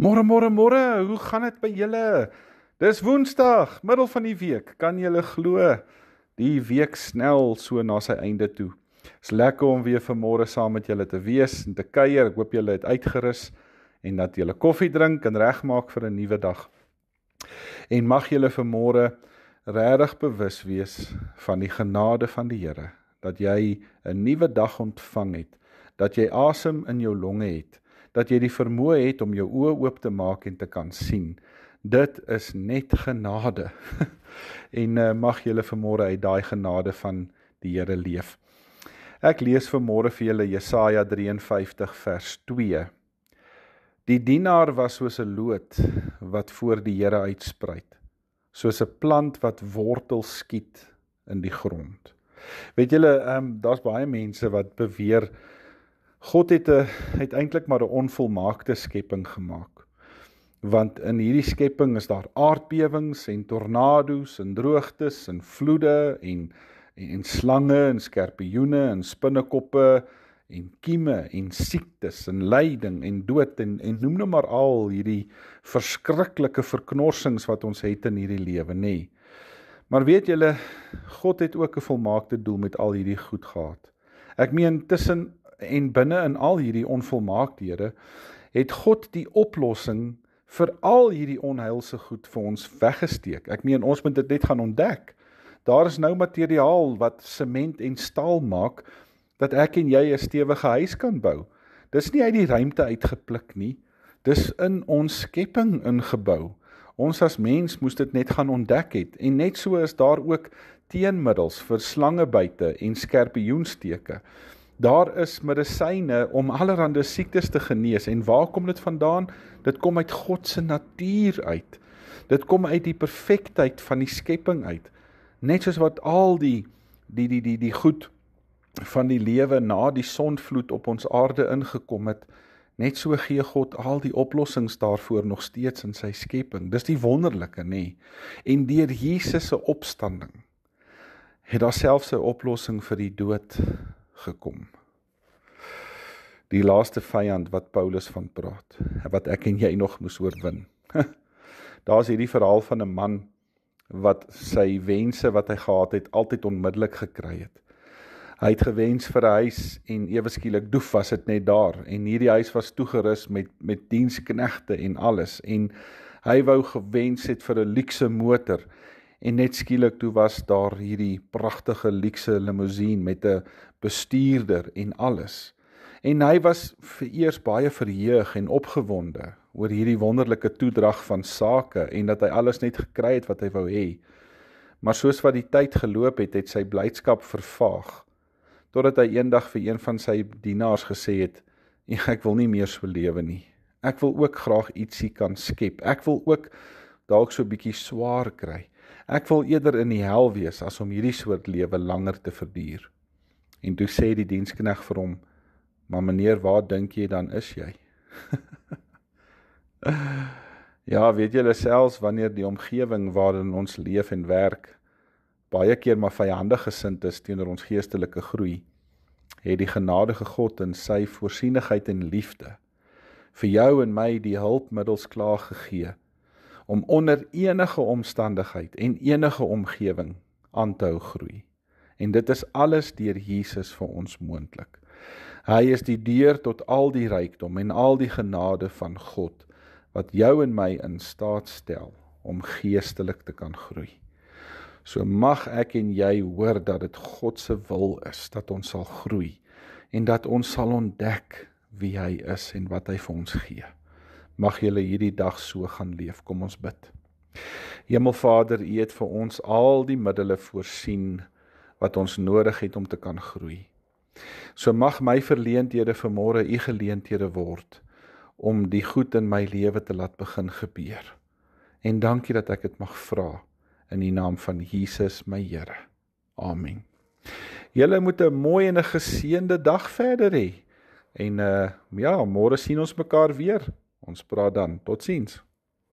Môre, hoe gaan dit by julle? Dis Woensdag, middel van die week, kan julle glo? Die week snel so na sy einde toe. Is lekker om weer vanmôre saam met julle te wees en te kuier. Ek hoop julle het uitgerus en dat julle koffie drink en regmaak vir 'n nuwe dag. En mag julle vanmôre regtig bewus wees van die genade van die Here, dat jy 'n nuwe dag ontvang het, dat jy asem in jou longe het, dat jy die vermoë het om jou oë oop te maak en te kan sien. Dit is net genade. En mag julle vanmôre uit daai genade van die Here leef. Ek lees vanmôre vir julle Jesaja 53 vers 2. Die dienaar was soos 'n loot wat voor die Here uitspruit, soos 'n plant wat wortel skiet in die grond. Weet julle, daar's baie mense wat beweer God het eintlik maar 'n onvolmaakte skepping gemaak. Want in hierdie skepping is daar aardbewings en tornado's en droogtes en vloede en slange en skorpioene en spinnekoppe en kieme en siektes en lyding en dood en noem nou maar al hierdie verskriklike verknorsings wat ons het in hierdie lewe, nê. Maar weet julle, God het ook 'n volmaakte doel met al hierdie goed gehad. Ek meen tussen en binne in al hierdie onvolmaakhede het God die oplossing vir al hierdie onheilse goed vir ons weggesteek. Ek meen, ons moet dit net gaan ontdek. Daar is nou materiaal wat sement en staal maak, dat ek en jy 'n stewige huis kan bou. Dis nie uit die ruimte uitgepluk nie, dis in ons skepping ingebou. Ons as mens moes dit net gaan ontdek het, en net so is daar ook teenmiddels vir slangebyte en skorpioensteke. Daar is medisyne om allerhande siektes te genees, en waar kom dit vandaan? Dit kom uit God se natuur uit. Dit kom uit die perfektheid van die skepping uit. Net soos wat al die goed van die lewe na die sonvloed op ons aarde ingekom het, net so gee God al die oplossings daarvoor nog steeds in sy skepping. Dis die wonderlike, nê? En deur Jesus se opstanding het daar selfs 'n oplossing vir die dood gekom. Die laaste vyand wat Paulus van praat, wat ek en jy nog moes oorwin. Daar's hierdie verhaal van 'n man wat sy wense wat hy gehad het altyd onmiddellik gekry het. Hy het gewens vir 'n huis en ewe skielik doef was dit net daar, en hierdie huis was toegerus met diensknegte en alles, en hy wou gewens het vir 'n luukse motor, en net skielik toe was daar hierdie pragtige luukse limousine met 'n bestuurder en alles. En hy was vereers baie verheug en opgewonde oor hierdie wonderlike toedrag van sake en dat hy alles net gekry het wat hy wou hê. Maar soos wat die tyd geloop het sy blydskap vervaag, totdat hy eendag vir een van sy dienaars gesê het, ek wil nie meer so lewe nie. Ek wil ook graag ietsie kan skep. Ek wil ook dalk so 'n bietjie swaar kry. Ek wil eerder in die hel wees as om hierdie soort lewe langer te verduur. En toe sê die dienskneg vir hom, maar meneer, waar dink jy dan is jy? Ja, weet julle, selfs wanneer die omgewing waarin ons leef en werk baie keer maar vyandig gesind is teenoor ons geestelike groei, het die genadige God in sy voorsienigheid en liefde vir jou en my die hulpmiddels klaar gegee om onder enige omstandigheid en enige omgewing aan te hou groei. En dit is alles deur Jesus vir ons moontlik. Hy is die deur tot al die rykdom en al die genade van God, wat jou en my in staat stel om geestelik te kan groei. So mag ek en jy hoor dat dit God se wil is, dat ons sal groei, en dat ons sal ontdek wie hy is en wat hy vir ons gee. Mag julle hierdie dag so gaan leef. Kom ons bid. Hemelvader, U het vir ons al die middele voorsien wat ons nodig het om te kan groei. So mag my verleenthede vanmôre U geleenthede word om die goed in my lewe te laat begin gebeur. En dankie dat ek dit mag vra in die naam van Jesus my Here. Amen. Julle moet 'n mooi en 'n geseënde dag verder hê. En môre sien ons mekaar weer. Ons praat dan. Totsiens.